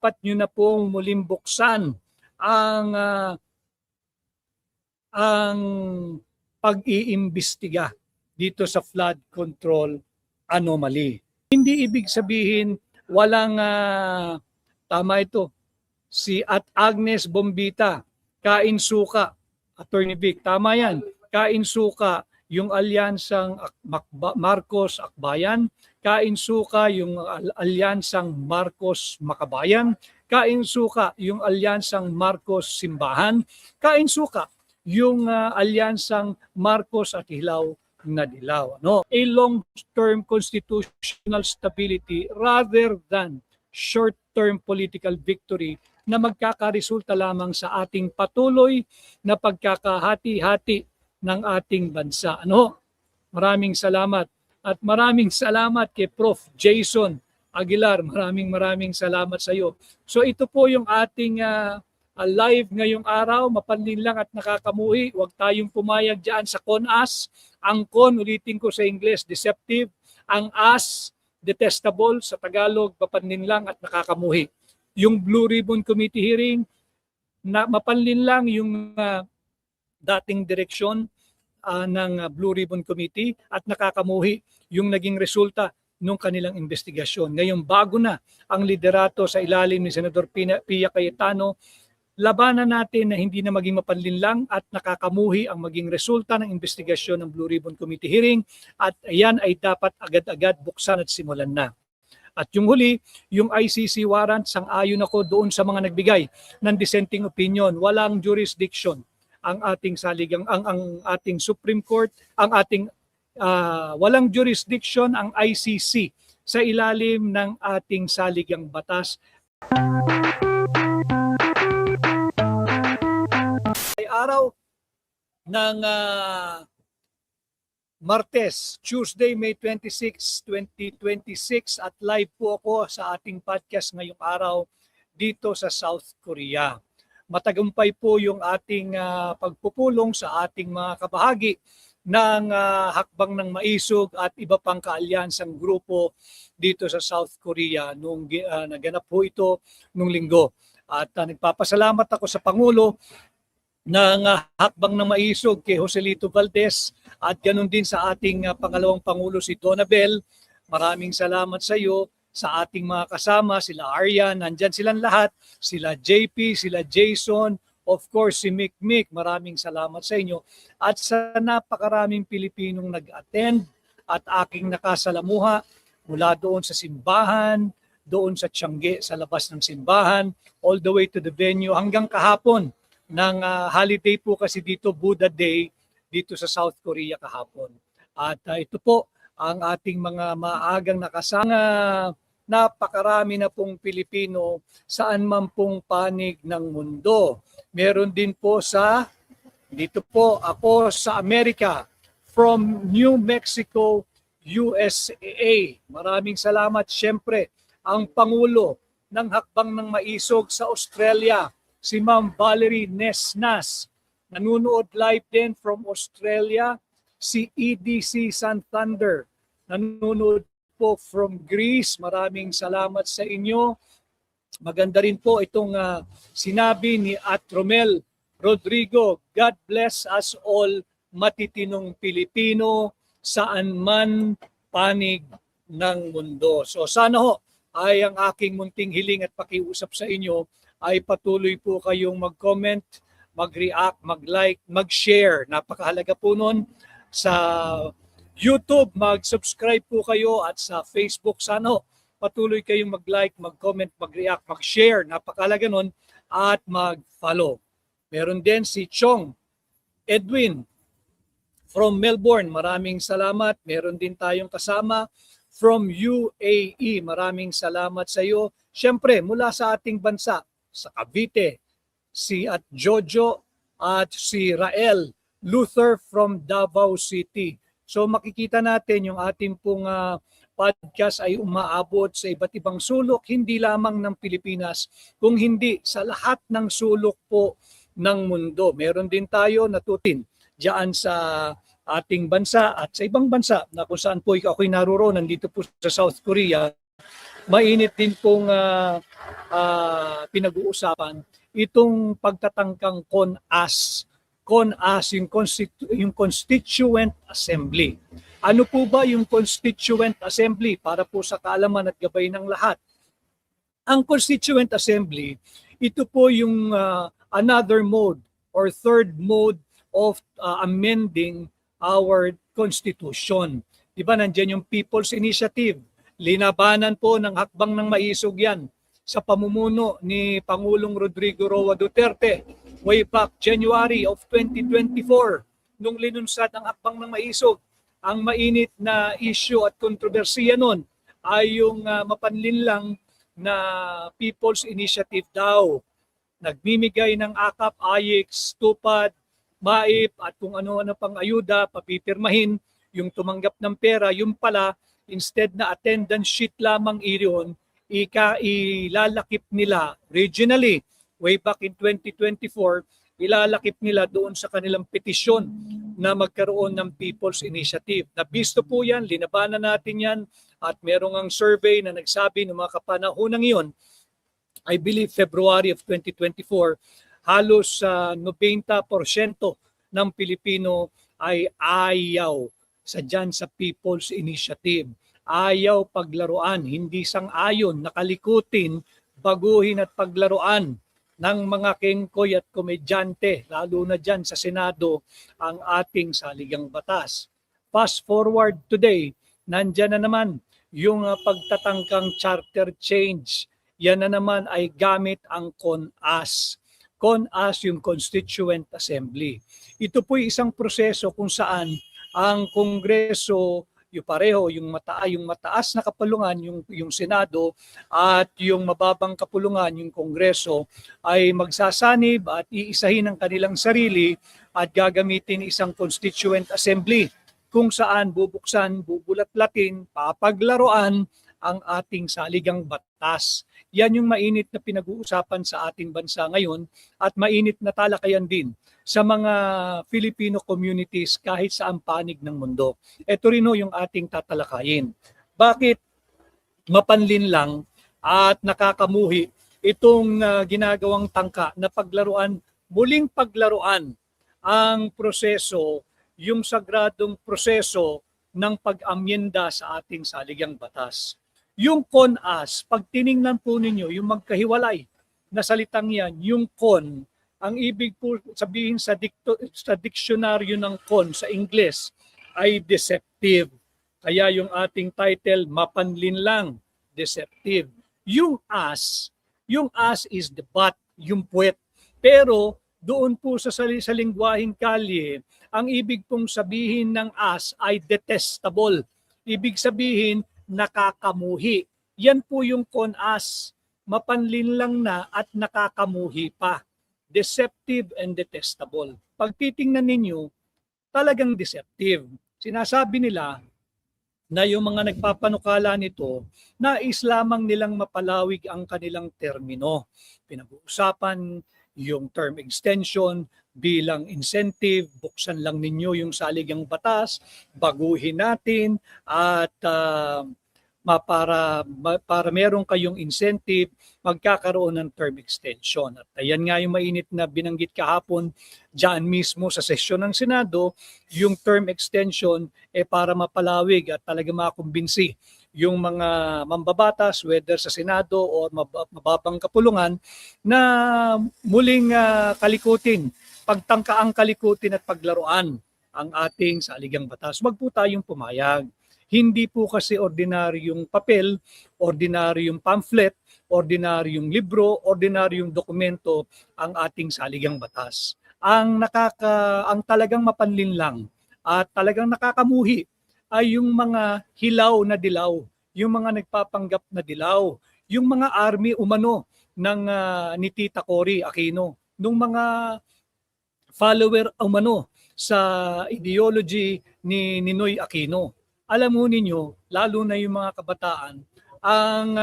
dapat nyo na pong muling buksan ang pag-iimbestiga dito sa flood control anomaly. Hindi ibig sabihin walang tama ito. Si Agnes Bombita, kain suka, Attorney Vic, tama yan. Kain suka yung alyansang Marcos Akbayan, kain suka yung alyansang Marcos Makabayan, kain suka yung alyansang Marcos Simbahan, kain suka yung alyansang Marcos at Hilaw na Dilaw. No? A long-term constitutional stability rather than short-term political victory na magkakaresulta lamang sa ating patuloy na pagkakahati-hati ng ating bansa. Ano? Maraming salamat. At maraming salamat kay Prof. Jason Aguilar. Maraming salamat sa iyo. So ito po yung ating live ngayong araw, mapanlin lang at nakakamuhi. Huwag tayong pumayag dyan sa con-as. Ang con, ulitin ko sa English, deceptive. Ang as, detestable. Sa Tagalog, mapanlin lang at nakakamuhi. Yung Blue Ribbon Committee hearing, mapanlin lang yung dating direksyon ng Blue Ribbon Committee at nakakamuhi yung naging resulta ng kanilang investigasyon. Ngayon, bago na ang liderato sa ilalim ni Senador Pia Cayetano, labanan natin na hindi na maging mapanlinlang at nakakamuhi ang maging resulta ng investigasyon ng Blue Ribbon Committee hearing at ayan ay dapat agad-agad buksan at simulan na. At yung huli, yung ICC warrant, sang-ayon ako doon sa mga nagbigay ng dissenting opinion. Walang jurisdiction ang ating saligang, ang ating Supreme Court, ang ating walang jurisdiction ang ICC sa ilalim ng ating saligang batas. Araw ng Martes, Tuesday, May 26, 2026 at live po ako sa ating podcast ngayong araw dito sa South Korea. Matagumpay po yung ating pagpupulong sa ating mga kabahagi ng Hakbang ng Maisog at iba pang kaalyansang grupo dito sa South Korea nung naganap po ito nung linggo. At nagpapasalamat ako sa Pangulo ng Hakbang ng Maisog kay Joselito Valdez at ganoon din sa ating pangalawang Pangulo si Donabel. Maraming salamat sa iyo, sa ating mga kasama, sila Aryan, nandyan silang lahat, sila JP, sila Jason, of course si Mick. Maraming salamat sa inyo at sa napakaraming Pilipinong nag-attend at aking nakasalamuha mula doon sa simbahan, doon sa Tiangge, sa labas ng simbahan, all the way to the venue hanggang kahapon ng holiday po kasi dito, Buddha Day, dito sa South Korea kahapon. At ito po ang ating mga maagang nakasanga, napakarami na pong Pilipino saan man pong panig ng mundo. Meron din po dito po ako sa Amerika, from New Mexico, USA. Maraming salamat. Siyempre, ang Pangulo ng Hakbang ng Maisog sa Australia, si Ma'am Valerie Nesnas. Nanunood live din from Australia. Si EDC Santander. Nanunood po from Greece. Maraming salamat sa inyo. Maganda rin po itong sinabi ni Atromel Rodrigo. God bless us all, matitinong Pilipino, saan man panig ng mundo. So sana ho ay ang aking munting hiling at pakiusap sa inyo ay patuloy po kayong mag-comment, mag-react, mag-like, mag-share. Napakahalaga po nun. Sa YouTube, mag-subscribe po kayo at sa Facebook, sana patuloy kayong mag-like, mag-comment, mag-react, mag-share. Napakahalaga nun at mag-follow. Meron din si Chong Edwin from Melbourne. Maraming salamat. Meron din tayong kasama from UAE. Maraming salamat sa iyo. Siyempre, mula sa ating bansa, sa Cavite, si at Jojo at si Rael Luther from Davao City. So makikita natin yung ating pong podcast ay umaabot sa iba't ibang sulok, hindi lamang ng Pilipinas, kung hindi sa lahat ng sulok po ng mundo. Meron din tayo natutin diyan sa ating bansa at sa ibang bansa na kung saan po ako'y naroroon, nandito po sa South Korea. mainit din pong pinag-uusapan itong pagtatangkang CONAS. CONAS, yung Constituent Assembly. Ano po ba yung Constituent Assembly? Para po sa kaalaman at gabay ng lahat. Ang Constituent Assembly, ito po yung another mode or third mode of amending our Constitution. Diba, nandiyan yung People's Initiative. Linabanan po ng hakbang ng maisog yan sa pamumuno ni Pangulong Rodrigo Roa Duterte way back January of 2024 nung linunsad ang hakbang ng maisog. Ang mainit na issue at kontrobersiya nun ay yung mapanlinlang na People's Initiative daw. Nagmimigay ng AKAP, AYIX, TUPAD, MAIP at kung ano-ano pang ayuda, papipirmahin yung tumanggap ng pera, yung pala, instead na attendance sheet lamang iyon, ilalakip nila regionally. Way back in 2024, ilalakip nila doon sa kanilang petisyon na magkaroon ng People's Initiative. Nabisto po yan, linabanan natin yan at merong ang survey na nagsabi ng mga kapanahonang iyon, I believe February of 2024, halos 90% ng Pilipino ay ayaw sa People's Initiative. Ayaw paglaruan, hindi sang-ayon, nakalikutin, baguhin at paglaruan ng mga kengkoy at komedyante, lalo na dyan sa Senado, ang ating saligang batas. Fast forward today, nandyan na naman yung pagtatangkang charter change. Yan na naman ay gamit ang CONAS. CONAS yung Constituent Assembly. Ito po isang proseso kung saan ang Kongreso, yung pareho, yung mataas na kapulungan, yung Senado at yung mababang kapulungan, yung Kongreso, ay magsasanib at iisahin ang kanilang sarili at gagamitin isang Constituent Assembly kung saan bubuksan, bubulat-latin, papaglaruan ang ating saligang batas. Yan yung mainit na pinag-uusapan sa ating bansa ngayon at mainit na talakayan din sa mga Filipino communities kahit sa panig ng mundo. Ito rin yung ating tatalakayin. Bakit mapanlin lang at nakakamuhi itong ginagawang tangka na paglaruan, muling paglaruan ang proseso, yung sagradong proseso ng pag-amyenda sa ating saligang batas. Yung CONAS, pag tiningnan po ninyo, yung magkahiwalay na salitang yan, yung CON, ang ibig po sabihin sa diksyonaryo ng CON sa Ingles ay deceptive. Kaya yung ating title, mapanlin lang, deceptive. Yung as is the but, yung puwet. Pero doon po sa lingwaheng kalye, ang ibig pong sabihin ng as ay detestable. Ibig sabihin, nakakamuhi. Yan po yung CONAS. Mapanlin lang na at nakakamuhi pa. Deceptive and detestable. Pag titingnan ninyo, talagang deceptive. Sinasabi nila na yung mga nagpapanukala nito, nais lamang nilang mapalawig ang kanilang termino. Pinag-uusapan yung term extension bilang incentive, buksan lang ninyo yung saligang batas, baguhin natin at para meron kayong incentive, magkakaroon ng term extension. At ayan nga yung mainit na binanggit kahapon dyan mismo sa sesyon ng Senado, yung term extension para mapalawig at talaga makumbinsi yung mga mambabatas, whether sa Senado o mababang kapulungan, na muling kalikutin, pagtangkaang kalikutin at paglaruan ang ating saligang batas. Wag po tayong pumayag. Hindi po kasi ordinaryong papel, ordinaryong pamphlet, ordinaryong libro, ordinaryong dokumento ang ating saligang batas. Ang talagang mapanlin lang at talagang nakakamuhi ay yung mga hilaw na dilaw, yung mga nagpapanggap na dilaw, yung mga army umano ng ni Tita Cory Aquino, nung mga follower umano sa ideology ni Ninoy Aquino. Alam mo ninyo, lalo na yung mga kabataan, ang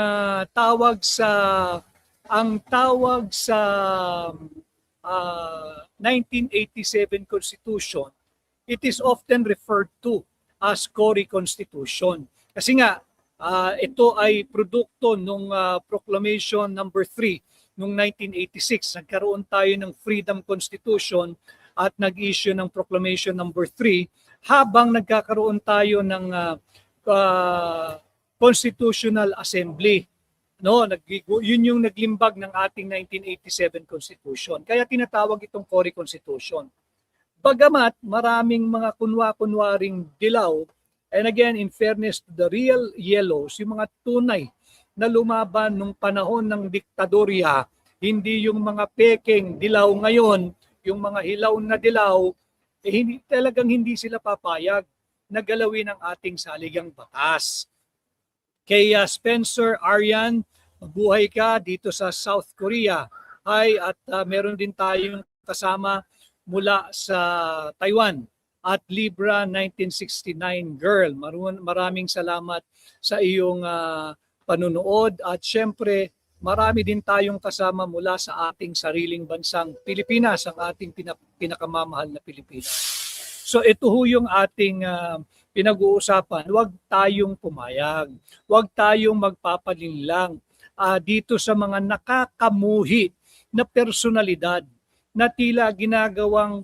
tawag sa 1987 Constitution, it is often referred to as Cory Constitution. Kasi nga, Ito ay produkto nung Proclamation number 3 noong 1986. Nagkaroon tayo ng Freedom Constitution at nag-issue ng Proclamation number 3 habang nagkakaroon tayo ng Constitutional Assembly. No, yun yung naglimbag ng ating 1987 Constitution. Kaya tinatawag itong Cory Constitution. Bagamat maraming mga kunwa-kunwaring dilaw, and again, in fairness to the real yellows, yung mga tunay na lumaban nung panahon ng diktadorya, hindi yung mga peking dilaw ngayon, yung mga hilaw na dilaw, talagang hindi sila papayag na galawin ang ating saligang batas. Kay Spencer Aryan, mabuhay ka dito sa South Korea. Hi, at meron din tayong kasama mula sa Taiwan at Libra 1969 Girl. Maraming salamat sa iyong panunood at syempre marami din tayong kasama mula sa ating sariling bansang Pilipinas, ang ating pinakamamahal na Pilipinas. So ito ho yung ating pinag-uusapan. Huwag tayong pumayag. Huwag tayong magpapalinlang dito sa mga nakakamuhi na personalidad na tila ginagawang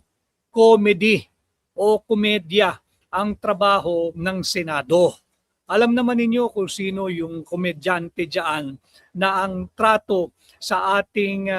comedy o komedya ang trabaho ng Senado. Alam naman ninyo kung sino yung komedyante dyan na ang trato sa ating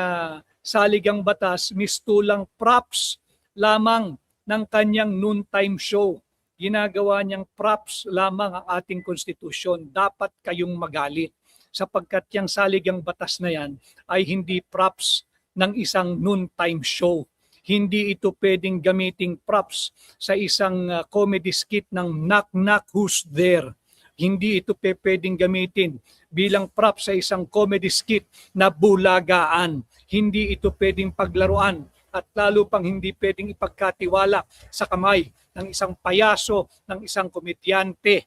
saligang batas mistulang props lamang ng kanyang noontime show. Ginagawa niyang props lamang ang ating konstitusyon. Dapat kayong magalit sapagkat yung saligang batas na yan ay hindi props ng isang noontime show. Hindi ito pwedeng gamiting props sa isang comedy skit ng Knock Knock Who's There. Hindi ito pwedeng gamitin bilang props sa isang comedy skit na bulagaan. Hindi ito pwedeng paglaruan at lalo pang hindi pwedeng ipagkatiwala sa kamay ng isang payaso, ng isang komedyante.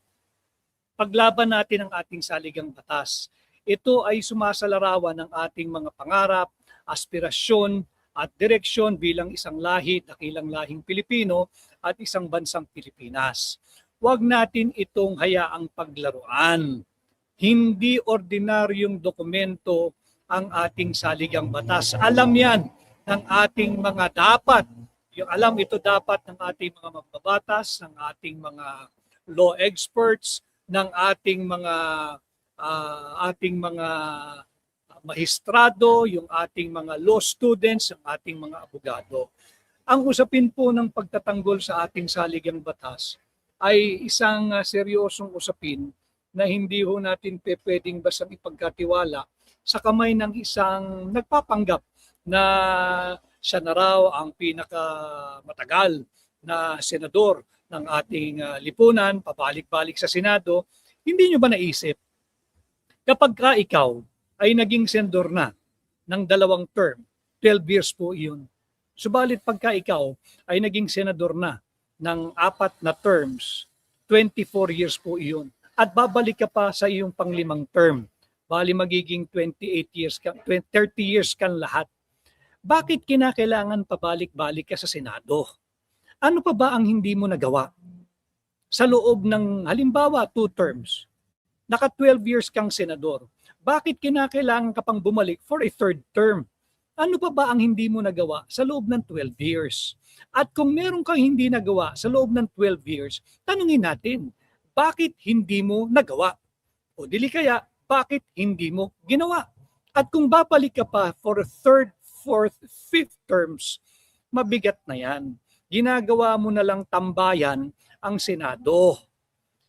Paglaban natin ang ating saligang batas. Ito ay sumasalarawan ng ating mga pangarap, aspirasyon at direksyon bilang isang lahi, dakilang lahing Pilipino at isang bansang Pilipinas. Huwag natin itong hayaang paglaruan. Hindi ordinaryong dokumento ang ating saligang batas. Alam yan ng ating mga dapat. Alam ito dapat ng ating mga magbabatas, ng ating mga law experts, ng ating mga mahistrado, yung ating mga law students, ang ating mga abogado. Ang usapin po ng pagtatanggol sa ating saligang batas ay isang seryosong usapin na hindi ho natin pwedeng bastang ipagkatiwala sa kamay ng isang nagpapanggap na siya na raw ang pinakamatagal na senador ng ating lipunan, pabalik-balik sa Senado. Hindi nyo ba naisip, kapag ka ikaw ay naging senador na ng 2 term, 12 years po iyon. Subalit pagka ikaw ay naging senador na ng 4 na terms, 24 years po iyon. At babalik ka pa sa iyong pang-5 term. Bali magiging 28 years ka, 30 years kan lahat. Bakit kinakailangan pabalik-balik ka sa Senado? Ano pa ba ang hindi mo nagawa? Sa loob ng halimbawa 2 terms, naka 12 years kang senador. Bakit kinakailangan ka pang bumalik for a 3rd term? Ano pa ba ang hindi mo nagawa sa loob ng 12 years? At kung meron kang hindi nagawa sa loob ng 12 years, tanungin natin, bakit hindi mo nagawa? O dili kaya, bakit hindi mo ginawa? At kung babalik ka pa for 3rd, 4th, 5th terms, mabigat na yan. Ginagawa mo na lang tambayan ang Senado.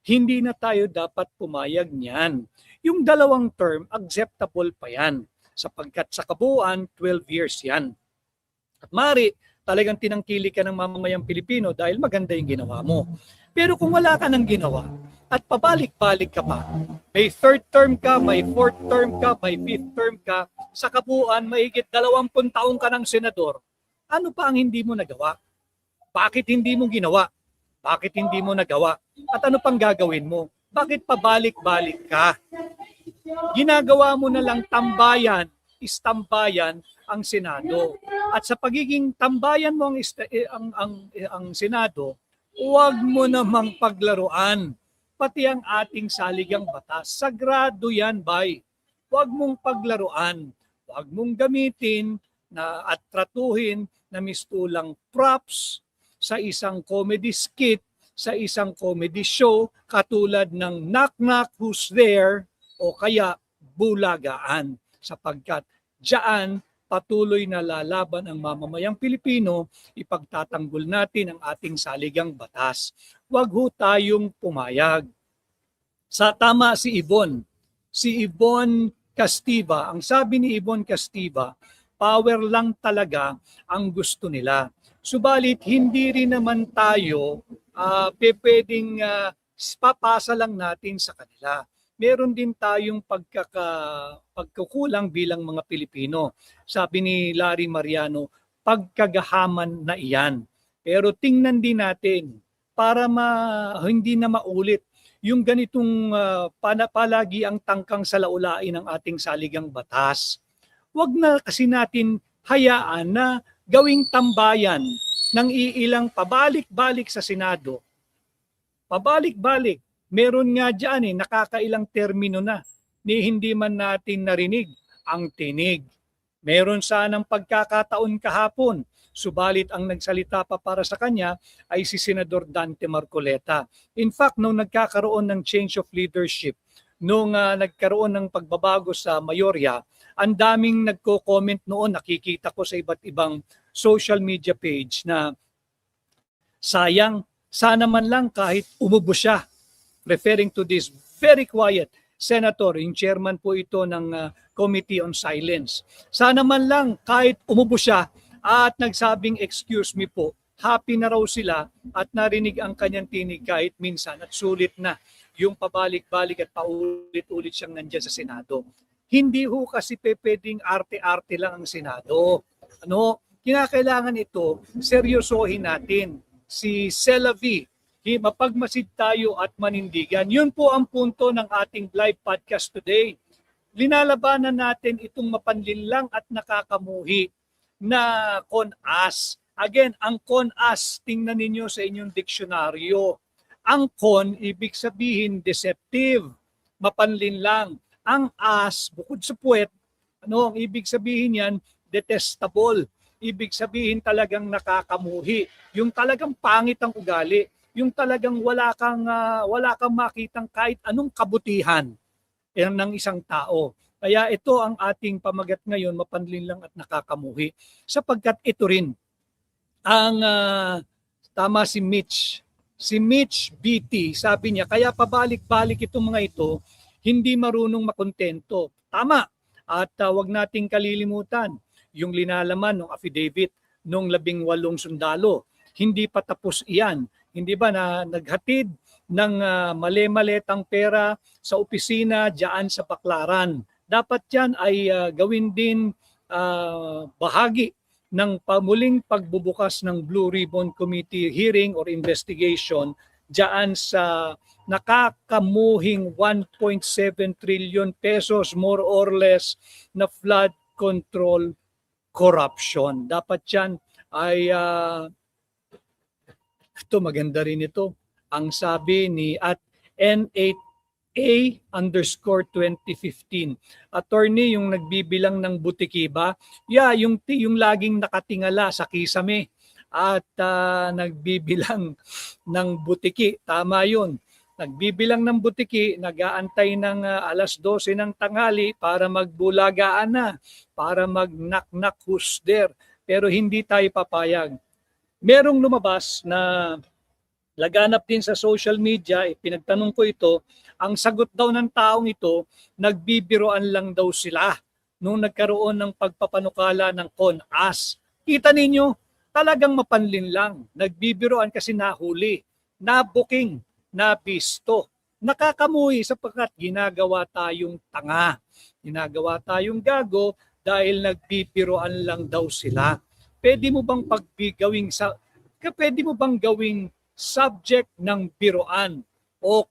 Hindi na tayo dapat pumayag niyan. Yung 2 term, acceptable pa yan. Sapagkat sa kabuuan, 12 years yan. At mari, talagang tinangkili ka ng mamamayang Pilipino dahil maganda yung ginawa mo. Pero kung wala ka ng ginawa at pabalik-balik ka pa, may 3rd term ka, may 4th term ka, may 5th term ka, sa kabuuan, mahigit 20 taong ka ng senador, ano pa ang hindi mo nagawa? Bakit hindi mo ginawa? Bakit hindi mo nagawa? At ano pang gagawin mo? Bakit pabalik-balik ka? Ginagawa mo na lang tambayan, istambayan ang Senado. At sa pagiging tambayan mo ang Senado, huwag mo namang paglaruan pati ang ating saligang batas. Sagrado yan, bay. Huwag mong paglaruan. Huwag mong gamitin at tratuhin na mistulang props sa isang comedy skit, sa isang comedy show, katulad ng Knock Knock Who's There o kaya Bulagaan. Sapagkat diyan patuloy na lalaban ang mamamayang Pilipino, ipagtatanggol natin ang ating saligang batas. Huwag ho tayong pumayag. Sa tama si Yvonne Castiva, ang sabi ni Yvonne Castiva, power lang talaga ang gusto nila. Subalit hindi rin naman tayo pwedeng papasa lang natin sa kanila. Meron din tayong pagkukulang bilang mga Pilipino. Sabi ni Larry Mariano, pagkagahaman na iyan. Pero tingnan din natin para hindi na maulit yung ganitong palagi ang tangkang salaulain ng ating saligang batas. Huwag na kasi natin hayaan na gawing tambayan ng iilang pabalik-balik sa Senado. Pabalik-balik. Meron nga dyan nakakailang termino na ni hindi man natin narinig ang tinig. Meron sanang pagkakataon kahapon, subalit ang nagsalita pa para sa kanya ay si Senador Dante Marcoleta. In fact, nung nagkakaroon ng change of leadership, nung nagkaroon ng pagbabago sa mayorya, ang daming nagko-comment noon, nakikita ko sa iba't ibang social media page na sayang, sana man lang kahit umubo siya. Referring to this very quiet senator, yung chairman po ito ng Committee on Silence. Sana man lang kahit umubo siya at nagsabing excuse me po, happy na raw sila at narinig ang kanyang tinig kahit minsan at sulit na yung pabalik-balik at paulit-ulit siyang nandyan sa Senado. Hindi ho kasi pwedeng arte-arte lang ang Senado. Kinakailangan ito, seryosohin natin. Si Selavi, mapagmasid tayo at manindigan. Yun po ang punto ng ating live podcast today. Linalabanan natin itong mapanlinlang at nakakamuhi na con-as. Again, ang con-as, tingnan ninyo sa inyong diksyonaryo. Ang con, ibig sabihin deceptive, mapanlinlang. Ang as, bukod sa puwet, ang ibig sabihin yan, detestable. Ibig sabihin talagang nakakamuhi. Yung talagang pangit ang ugali. Yung talagang wala kang makitang kahit anong kabutihan ng isang tao. Kaya ito ang ating pamagat ngayon, mapanlinlang at nakakamuhi. Sapagkat ito rin ang tama si Mitch. Si Mitch BT, sabi niya, kaya pabalik-balik itong mga ito, hindi marunong makontento. Tama. At wag nating kalilimutan yung linalaman ng affidavit ng 18 sundalo. Hindi pa tapos iyan. Hindi ba na naghatid ng mali-maletang pera sa opisina diyan sa Baclaran. Dapat yan ay gawin din bahagi ng muling pagbubukas ng Blue Ribbon Committee hearing or investigation diyan sa nakakamuhing 1.7 trillion pesos more or less na flood control corruption. Dapat yan ay ito maganda rin ito. Ang sabi ni at N8A_2015. Attorney, yung nagbibilang ng butiki ba? Yeah, yung laging nakatingala sa kisame at nagbibilang ng butiki. Tama yun. Nagbibilang ng butiki, nag-aantay ng alas 12 ng tanghali para magbulagaan na, para mag-knock-knock who's there. Pero hindi tayo papayag. Merong lumabas na laganap din sa social media, pinagtanong ko ito, ang sagot daw ng taong ito, nagbibiroan lang daw sila nung nagkaroon ng pagpapanukala ng con-as. Kita ninyo, talagang mapanlinlang. Nagbibiroan kasi nahuli, nabuking, nabisto. Nakakamuhi sapagkat ginagawa tayong tanga. Ginagawa tayong gago dahil nagbibiroan lang daw sila. Pwede mo bang pwede mo bang gawing subject ng biroan o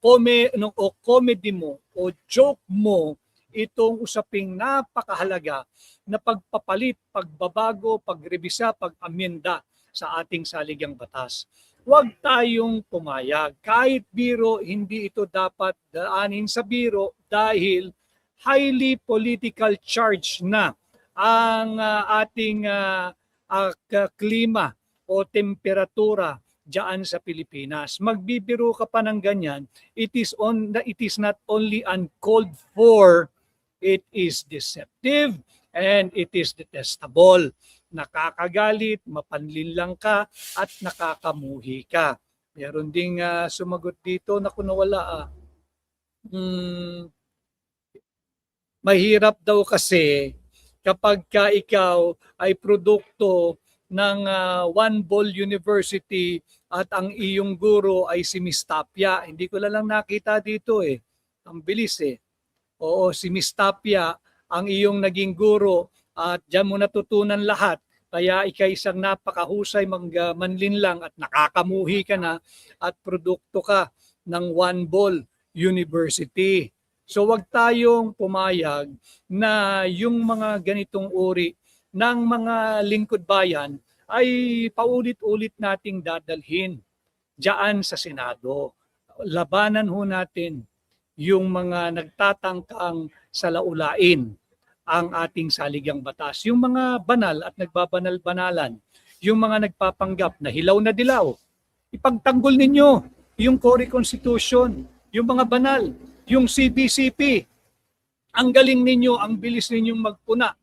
comedy mo o joke mo itong usaping napakahalaga na pagpapalit, pagbabago, pagrebisa, pag-amenda sa ating saligang batas. Huwag tayong pumayag. Kahit biro, hindi ito dapat daanin sa biro dahil highly political charge na ang ating klima o temperatura diyan sa Pilipinas. Magbibiro ka pa ng ganyan, it is not only uncalled for, it is deceptive and it is detestable. Nakakagalit, mapanlinlang ka at nakakamuhi ka. Meron ding sumagot dito na kunawala mahirap daw kasi kapag ka ikaw ay produkto ng One Ball University at ang iyong guro ay si Miss Tapia. Hindi ko lang nakita dito eh. Ang bilis eh. Oo, si Miss Tapia ang iyong naging guro at diyan mo natutunan lahat. Kaya ikay isang napakahusay manlinlang at nakakamuhi ka na at produkto ka ng One Ball University. So wag tayong pumayag na yung mga ganitong uri ng mga lingkod bayan ay paulit-ulit nating dadalhin diyan sa Senado. Labanan ho natin yung mga nagtatangkang salaulain ang ating saligang batas. Yung mga banal at nagbabanal-banalan, yung mga nagpapanggap na hilaw na dilaw, ipagtanggol ninyo yung Cory Constitution, yung mga banal, yung CBCP. Ang galing ninyo, ang bilis ninyong magpuna.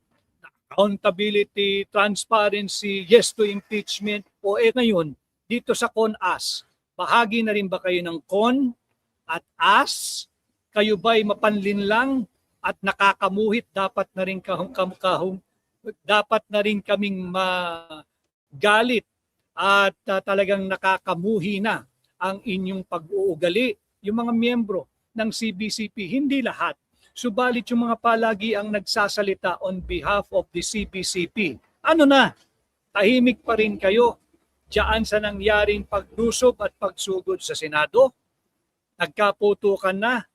Accountability, transparency, yes to impeachment. O ngayon, dito sa CONAS, bahagi na rin ba kayo ng CON at AS? Kayo ba'y mapanlinlang at nakakamuhit? Dapat na rin dapat na rin kaming magalit at talagang nakakamuhi na ang inyong pag-uugali. Yung mga miyembro ng CBCP, hindi lahat. Subalit yung mga palagi ang nagsasalita on behalf of the CBCP. Ano na? Tahimik pa rin kayo diyan sa nangyaring paglusob at pagsugod sa Senado? Nagkaputukan na?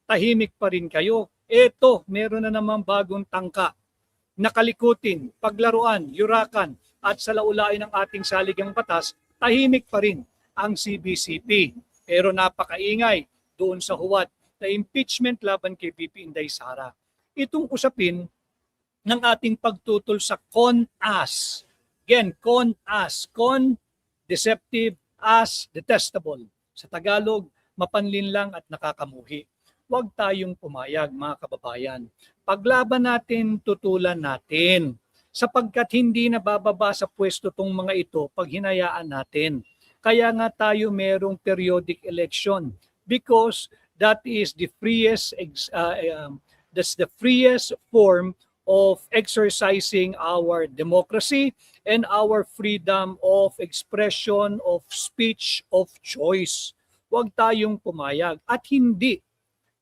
Tahimik pa rin kayo? Eto, meron na namang bagong tangka. Nakalikutin, paglaruan, yurakan at salaulain ng ating saligang batas, tahimik pa rin ang CBCP. Pero napakaingay doon sa huwad na impeachment laban kay VP Inday Sara. Itong usapin ng ating pagtutol sa CONAS. Again, CONAS. Con, deceptive, as, detestable. Sa Tagalog, mapanlinlang at nakakamuhi. Huwag tayong pumayag, mga kababayan. Paglaban natin, tutulan natin. Sapagkat hindi nabababa sa pwesto tong mga ito pag hinayaan natin. Kaya nga tayo merong periodic election because that is the freest that's the freest form of exercising our democracy and our freedom of expression, of speech, of choice. Huwag tayong pumayag at hindi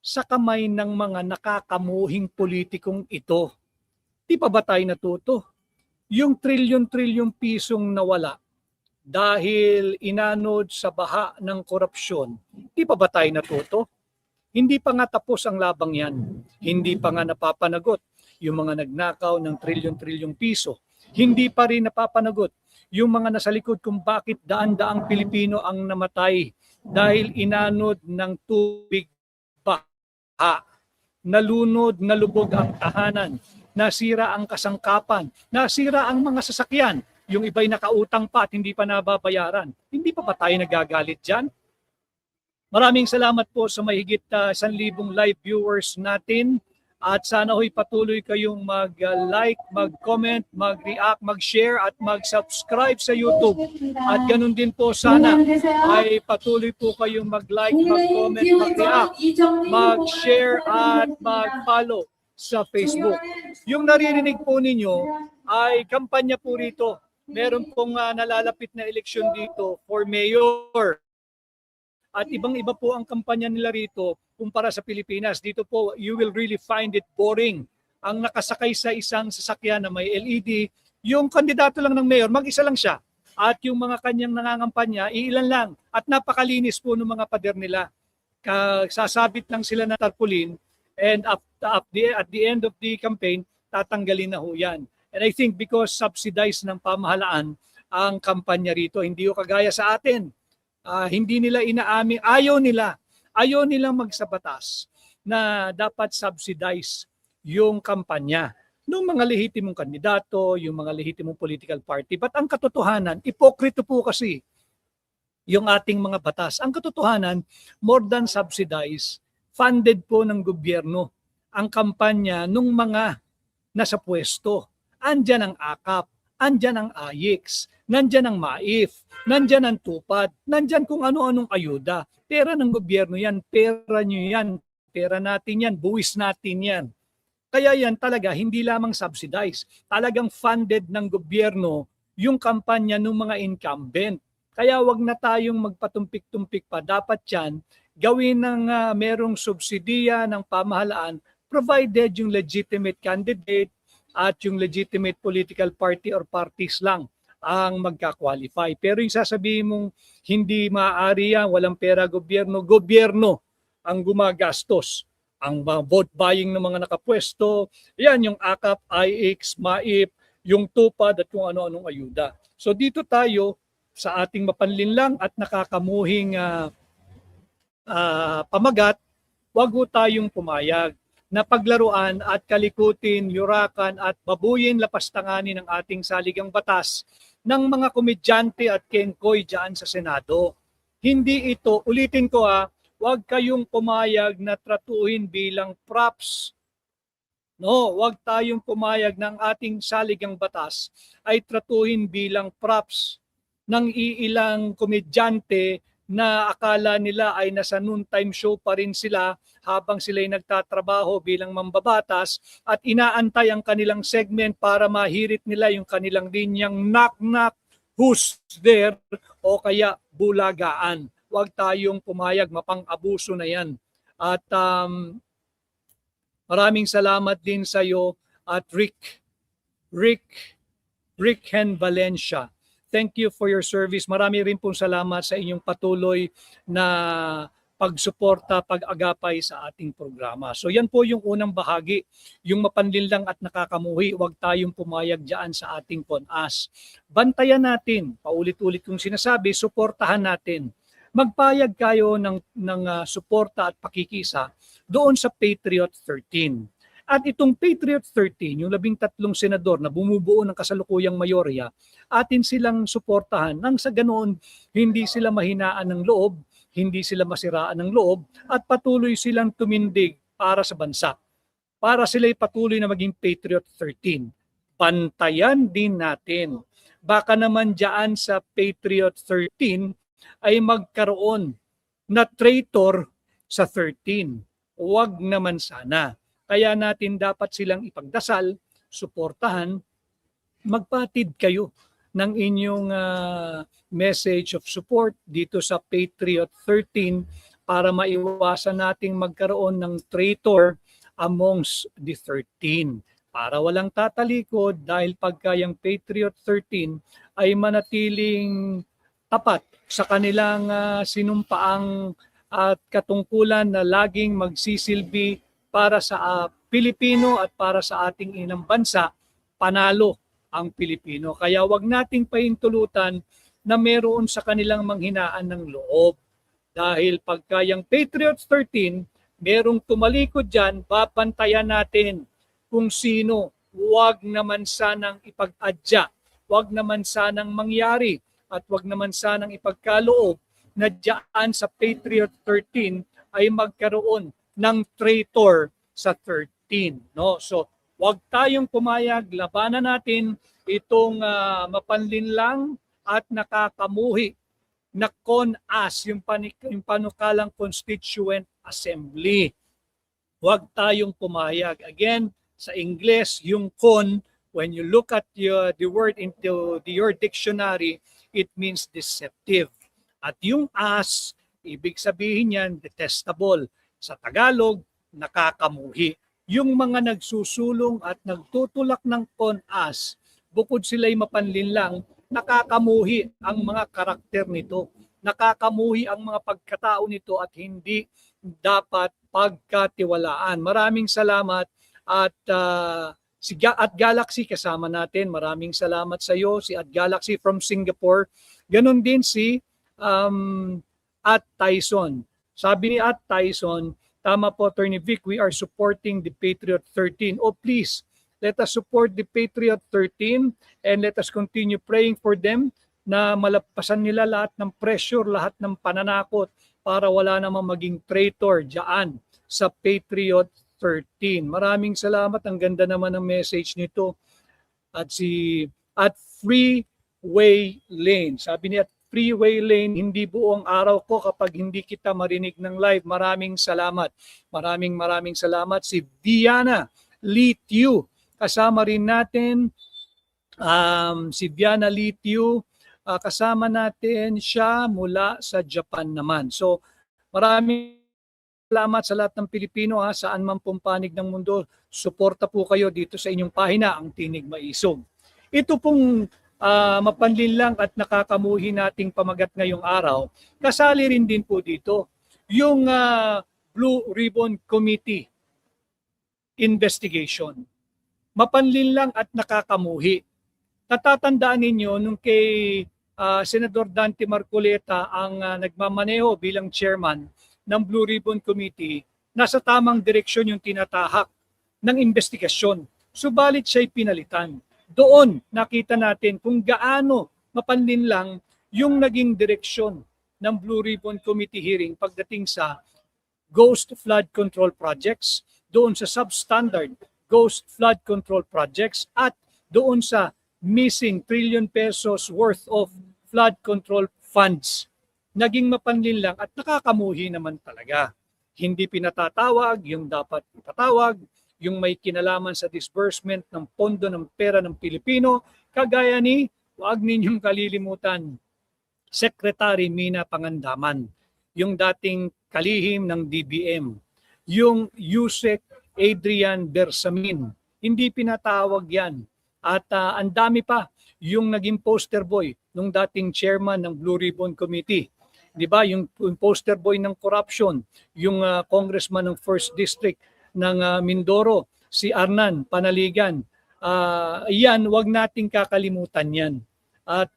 sa kamay ng mga nakakamuhing politikong ito. Di pa ba tayo natuto? Yung trilyon-trilyong pisong nawala dahil inanod sa baha ng korupsyon, di pa ba tayo natuto? Hindi pa nga tapos ang labang yan. Hindi pa nga napapanagot yung mga nagnakaw ng trilyon-trilyong piso. Hindi pa rin napapanagot yung mga nasa likod kung bakit daan-daang Pilipino ang namatay dahil inanod ng tubig baha. Nalunod, nalubog ang tahanan, nasira ang kasangkapan, nasira ang mga sasakyan. Yung iba'y nakautang pa at hindi pa nababayaran. Hindi pa ba tayo nagagalit dyan? Maraming salamat po sa mahigit 1,000 live viewers natin at sana ho'y patuloy kayong mag-like, mag-comment, mag-react, mag-share at mag-subscribe sa YouTube. At ganun din po sana ay patuloy po kayong mag-like, mag-comment, mag-react, mag-share at mag-follow sa Facebook. Yung naririnig po ninyo ay kampanya po rito. Meron pong nalalapit na eleksyon dito for mayor. At ibang-iba po ang kampanya nila rito kumpara sa Pilipinas. Dito po, you will really find it boring. Ang nakasakay sa isang sasakyan na may LED, yung kandidato lang ng mayor, mag-isa lang siya. At yung mga kanyang nangangampanya, iilan lang. At napakalinis po ng mga pader nila. Sasabit lang sila na tarpaulin and at the end of the campaign, tatanggalin na ho yan. And I think because subsidized ng pamahalaan ang kampanya rito. Hindi ko kagaya sa atin. Hindi nila inaamin, ayaw nilang magsabatas na dapat subsidize yung kampanya ng mga lehitimong kandidato, yung mga lehitimong political party. But ang katotohanan, ipokrito po kasi yung ating mga batas. Ang katotohanan, more than subsidize, funded po ng gobyerno ang kampanya ng mga nasa pwesto. Andyan ang AKAP, andyan ang AYIX, nandyan ang MAIF, nandyan ang TUPAD, nandyan kung ano-anong ayuda. Pera ng gobyerno yan, pera nyo yan, pera natin yan, buwis natin yan. Kaya yan talaga hindi lamang subsidized, talagang funded ng gobyerno yung kampanya ng mga incumbent. Kaya wag na tayong magpatumpik-tumpik pa. Dapat yan gawin ng merong subsidiya ng pamahalaan provided yung legitimate candidate at yung legitimate political party or parties lang ang magka-qualify. Pero yung sasabihin mong hindi maaari yan, walang pera gobyerno, gobyerno ang gumagastos. Ang vote buying ng mga nakapwesto, yan yung AKAP, AYIX, MAIP, yung TUPAD at kung ano-anong ayuda. So dito tayo sa ating mapanlinlang at nakakamuhing pamagat, wag ho tayong pumayag na paglaruan at kalikutin, yurakan at babuyin lapastanganin ng ating saligang batas ng mga komedyante at kengkoy dyan sa Senado. Hindi ito, ulitin ko huwag kayong pumayag na tratuhin bilang props. No, huwag tayong pumayag ng ating saligang batas ay tratuhin bilang props ng iilang komedyante na akala nila ay nasa noontime show pa rin sila habang sila'y nagtatrabaho bilang mambabatas at inaantay ang kanilang segment para mahirit nila yung kanilang linyang knock-knock, who's there, o kaya bulagaan. Huwag tayong pumayag, mapang-abuso na yan. At maraming salamat din sa iyo at Rick Hen Valencia. Thank you for your service. Marami rin pong salamat sa inyong patuloy na pagsuporta, pag-agapay sa ating programa. So yan po yung unang bahagi, yung mapanlinlang at nakakamuhi. Huwag tayong pumayag dyan sa ating PONAS. Bantayan natin, paulit-ulit kong sinasabi, suportahan natin. Magpayag kayo ng suporta at pakikisa doon sa Patriot 13. At itong Patriot 13, yung 13 senador na bumubuo ng kasalukuyang mayorya, atin silang suportahan nang sa ganoon hindi sila mahinaan ng loob, hindi sila masiraan ng loob, at patuloy silang tumindig para sa bansa. Para sila'y patuloy na maging Patriot 13. Bantayan din natin. Baka naman dyan sa Patriot 13 ay magkaroon na traitor sa 13. Huwag naman sana. Kaya natin dapat silang ipagdasal, suportahan, magpatid kayo ng inyong message of support dito sa Patriot 13 para maiwasan nating magkaroon ng traitor amongst the 13. Para walang tatalikod dahil pagka yung Patriot 13 ay manatiling tapat sa kanilang sinumpaang at katungkulan na laging magsisilbi para sa Pilipino at para sa ating inang bansa, panalo ang Pilipino. Kaya wag nating pahintulutan na meron sa kanilang manghinaan ng loob. Dahil pagka yung Patriots 13, merong tumalikod dyan, babantayan natin kung sino. Wag naman sanang ipag-adya, wag naman sanang mangyari, at wag naman sanang ipagkaloob na dyan sa Patriot 13 ay magkaroon ng traitor sa 13. No? So, wag tayong pumayag, labanan natin itong mapanlinlang at nakakamuhi na CONAS, yung panukalang Constituent Assembly. Wag tayong pumayag. Again, sa Ingles, yung con, when you look at the word into your dictionary, it means deceptive. At yung as, ibig sabihin yan, detestable. Sa Tagalog, nakakamuhi. Yung mga nagsusulong at nagtutulak ng CONAS, bukod sila'y mapanlinlang, nakakamuhi ang mga karakter nito. Nakakamuhi ang mga pagkatao nito at hindi dapat pagkatiwalaan. Maraming salamat at At Galaxy kasama natin. Maraming salamat sa iyo. Si At Galaxy from Singapore. Ganon din si At Tyson. Sabi ni At Tyson, tama po, Attorney Vic, we are supporting the Patriot 13. Oh, please, let us support the Patriot 13 and let us continue praying for them na malampasan nila lahat ng pressure, lahat ng pananakot para wala namang maging traitor diyan sa Patriot 13. Maraming salamat. Ang ganda naman ng message nito. At Freeway Lane. Sabi niya, Freeway Lane, hindi buong araw ko kapag hindi kita marinig ng live. Maraming salamat. Maraming salamat. Si Diana Litiu. Kasama rin natin si Diana Litiu. Kasama natin siya mula sa Japan naman. So maraming salamat sa lahat ng Pilipino, saan man pong panig ng mundo. Suporta po kayo dito sa inyong pahina, ang Tinig Maisog. Ito pong mapanlinlang at nakakamuhi nating pamagat ngayong araw, kasali rin din po dito yung Blue Ribbon Committee investigation. Mapanlinlang at nakakamuhi. Natatandaan ninyo nung kay Senador Dante Marcoleta ang nagmamaneho bilang chairman ng Blue Ribbon Committee, nasa tamang direksyon yung tinatahak ng investigasyon. Subalit siya'y pinalitan. Doon nakita natin kung gaano mapanlinlang yung naging direksyon ng Blue Ribbon Committee hearing pagdating sa ghost flood control projects, doon sa substandard ghost flood control projects, at doon sa missing trillion pesos worth of flood control funds. Naging mapanlinlang at nakakamuhi naman talaga. Hindi pinatatawag yung dapat ipatawag, yung may kinalaman sa disbursement ng pondo ng pera ng Pilipino, kagaya ni, huwag ninyong kalilimutan, Secretary Mina Pangandaman, yung dating kalihim ng DBM, yung Yusek Adrian Bersamin, hindi pinatawag yan. At ang dami pa yung naging poster boy nung dating chairman ng Blue Ribbon Committee. 'Di ba, yung poster boy ng corruption, yung congressman ng 1st District ng Mindoro, si Arnan Panaligan. Yan, wag nating kakalimutan yan. At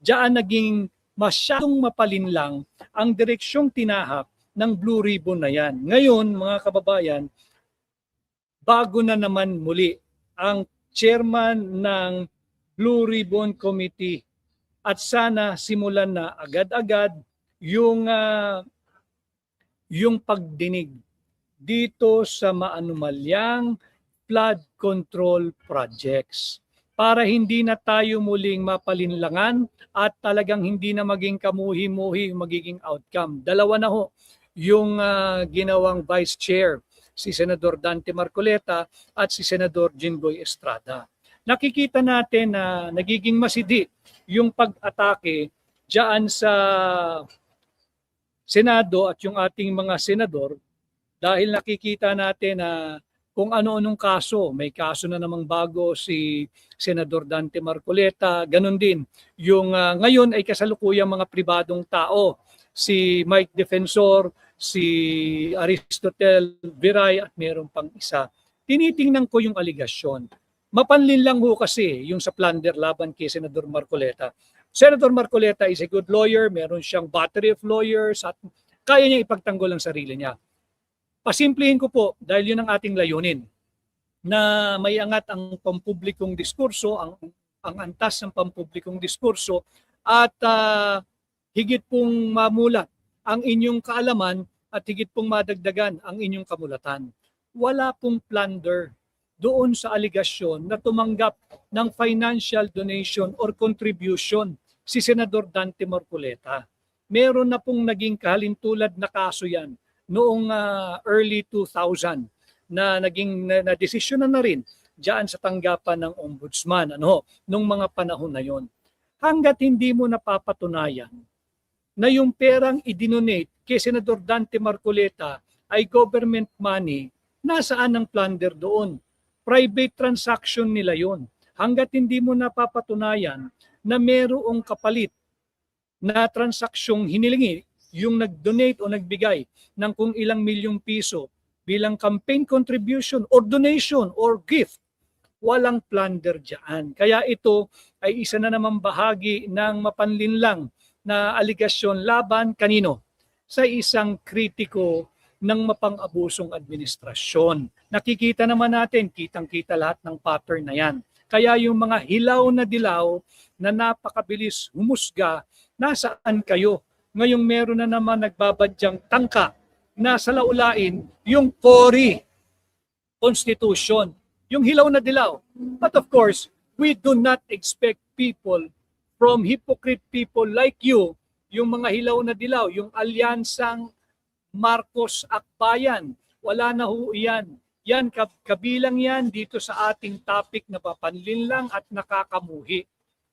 diyan naging masyadong mapalinlang ang direksyong tinahak ng Blue Ribbon na yan. Ngayon, mga kababayan, bago na naman muli ang chairman ng Blue Ribbon Committee, at sana simulan na agad-agad yung pagdinig dito sa maanumalyang flood control projects para hindi na tayo muling mapalinlangan at talagang hindi na maging kamuhi-muhi yung magiging outcome. Dalawa na ho yung ginawang Vice Chair, si Senador Dante Marcoleta at si Senador Jinggoy Estrada. Nakikita natin na nagiging masidi yung pag-atake diyan sa Senado at yung ating mga senador, dahil nakikita natin na kung ano-anong kaso. May kaso na namang bago si Senador Dante Marcoleta. Ganon din yung ngayon ay kasalukuyang mga pribadong tao. Si Mike Defensor, si Aristotel Viray at meron pang isa. Tinitingnan ko yung aligasyon. Mapanlin lang ho kasi yung sa plunder laban kay Senador Marcoleta. Senator Marcoleta is a good lawyer, meron siyang battery of lawyers at kaya niya ipagtanggol ang sarili niya. Pasimplihin ko po dahil yun ang ating layunin, na may angat ang pampublikong diskurso, ang antas ng pampublikong diskurso at higit pong mamulat ang inyong kaalaman at higit pong madagdagan ang inyong kamulatan. Wala pong plunder doon sa aligasyon na tumanggap ng financial donation or contribution si Senador Dante Marcoleta. Meron na pong naging kahalintulad na kaso yan noong early 2000 na naging na desisyon na rin diyan sa tanggapan ng ombudsman nung mga panahon na yon. Hangga't hindi mo napapatunayan na yung perang idinonate kay Senador Dante Marcoleta ay government money, nasaan ang plunder doon? Private transaction nila yon. Hangga't hindi mo napapatunayan na merong kapalit na transaksyong hinilingi yung nag-donate o nagbigay ng kung ilang milyong piso bilang campaign contribution or donation or gift. Walang plunder dyan. Kaya ito ay isa na naman bahagi ng mapanlinlang na aligasyon laban kanino? Sa isang kritiko ng mapang-abusong administrasyon. Nakikita naman natin, kitang-kita lahat ng pattern na yan. Kaya yung mga hilaw na dilaw na napakabilis humusga, nasaan kayo? Ngayong meron na naman nagbabadyang tangka na sa laulain yung Cory Constitution, yung hilaw na dilaw. But of course, we do not expect people from hypocrite people like you, yung mga hilaw na dilaw, yung alyansang Marcos Akbayan. Wala na ho yan. Yan, kabilang yan dito sa ating topic na papanlinlang at nakakamuhi.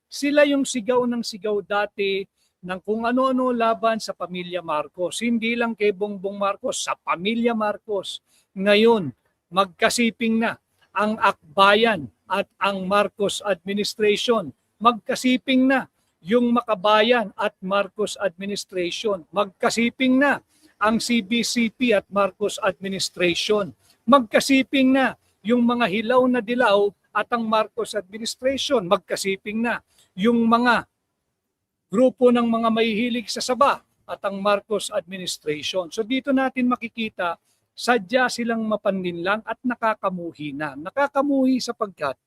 Sila yung sigaw ng sigaw dati ng kung ano-ano laban sa pamilya Marcos. Hindi lang kay Bongbong Marcos, sa pamilya Marcos. Ngayon, magkasiping na ang Akbayan at ang Marcos administration. Magkasiping na yung Makabayan at Marcos administration. Magkasiping na ang CBCP at Marcos administration. Magkasiping na yung mga hilaw na dilaw at ang Marcos administration. Magkasiping na yung mga grupo ng mga mahihilig sa saba at ang Marcos administration. So dito natin makikita, sadya silang mapanlinlang at nakakamuhi na. Nakakamuhi sapagkat,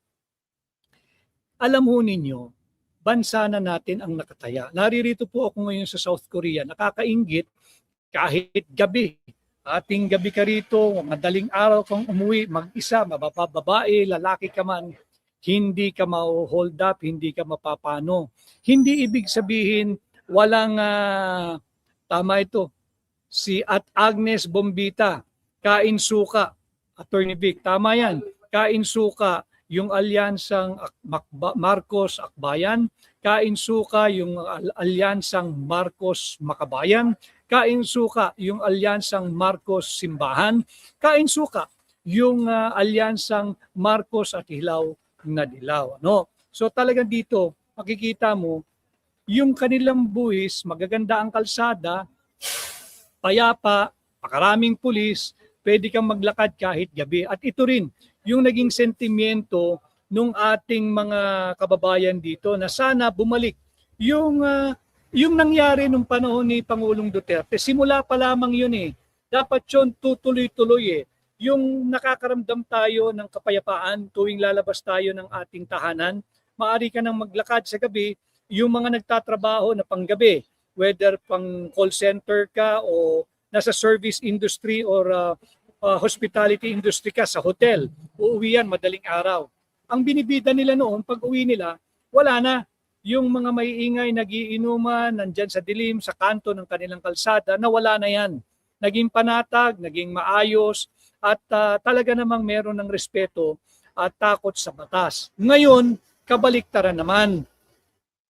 alam ho ninyo, bansa na natin ang nakataya. Naririto po ako ngayon sa South Korea. Nakakainggit kahit gabi. Ating gabi ka rito, madaling araw kang umuwi, mag-isa, mabababae, lalaki ka man, hindi ka ma-hold up, hindi ka mapapano. Hindi ibig sabihin walang, tama ito, si at Agnes Bombita, kain suka, Attorney Vic, tama yan, kain suka yung alyansang Marcos Akbayan, kain suka yung alyansang Marcos Makabayan, kain suka yung alyansang Marcos Simbahan, kain suka yung alyansang Marcos at Hilaw na Dilaw. No? So talagang dito, makikita mo, yung kanilang buwis, magaganda ang kalsada, payapa, pakaraming pulis, pwede kang maglakad kahit gabi. At ito rin, yung naging sentimiento ng ating mga kababayan dito na sana bumalik yung nangyari nung panahon ni Pangulong Duterte. Simula pa lamang yun eh. Dapat yun tutuloy-tuloy eh. Yung nakakaramdam tayo ng kapayapaan tuwing lalabas tayo ng ating tahanan, maaari ka nang maglakad sa gabi, yung mga nagtatrabaho na panggabi, whether pang call center ka o nasa service industry or hospitality industry ka sa hotel, uuwi yan madaling araw. Ang binibida nila noon, pag uwi nila, wala na. Yung mga maiingay, nagiinuman, nandyan sa dilim, sa kanto ng kanilang kalsada, nawala na yan. Naging panatag, naging maayos, at talaga namang meron ng respeto at takot sa batas. Ngayon, kabaliktaran naman.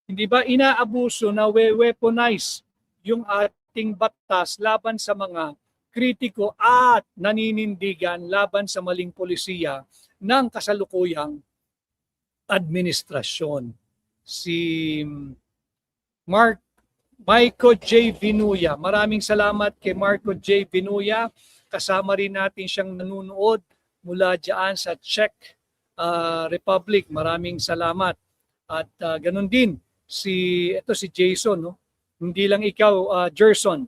Hindi ba inaabuso na weaponize yung ating batas laban sa mga kritiko at naninindigan laban sa maling polisiya ng kasalukuyang administrasyon. Si Marco J. Vinuya. Maraming salamat kay Marco J. Vinuya. Kasama rin natin siyang nanonood mula dyan sa Czech Republic. Maraming salamat. At ganun din si Jason, no? Hindi lang ikaw, Gerson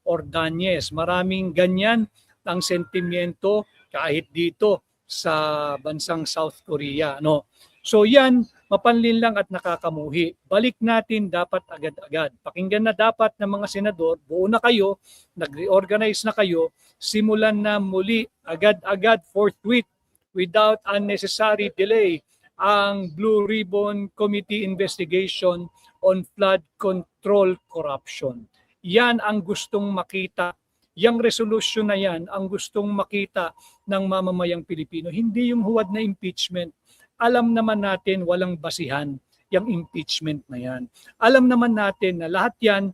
Ordanyes. Maraming ganyan ang sentimiento kahit dito sa bansang South Korea, no? So yan, mapanlinlang at nakakamuhi. Balik natin dapat agad-agad. Pakinggan na dapat ng mga senador, buo na kayo, nag-reorganize na kayo, simulan na muli agad-agad forthwith without unnecessary delay ang Blue Ribbon Committee investigation on flood control corruption. Yan ang gustong makita. Yang resolution na yan ang gustong makita ng mamamayang Pilipino. Hindi yung huwad na impeachment. Alam naman natin walang basihan yung impeachment na yan. Alam naman natin na lahat yan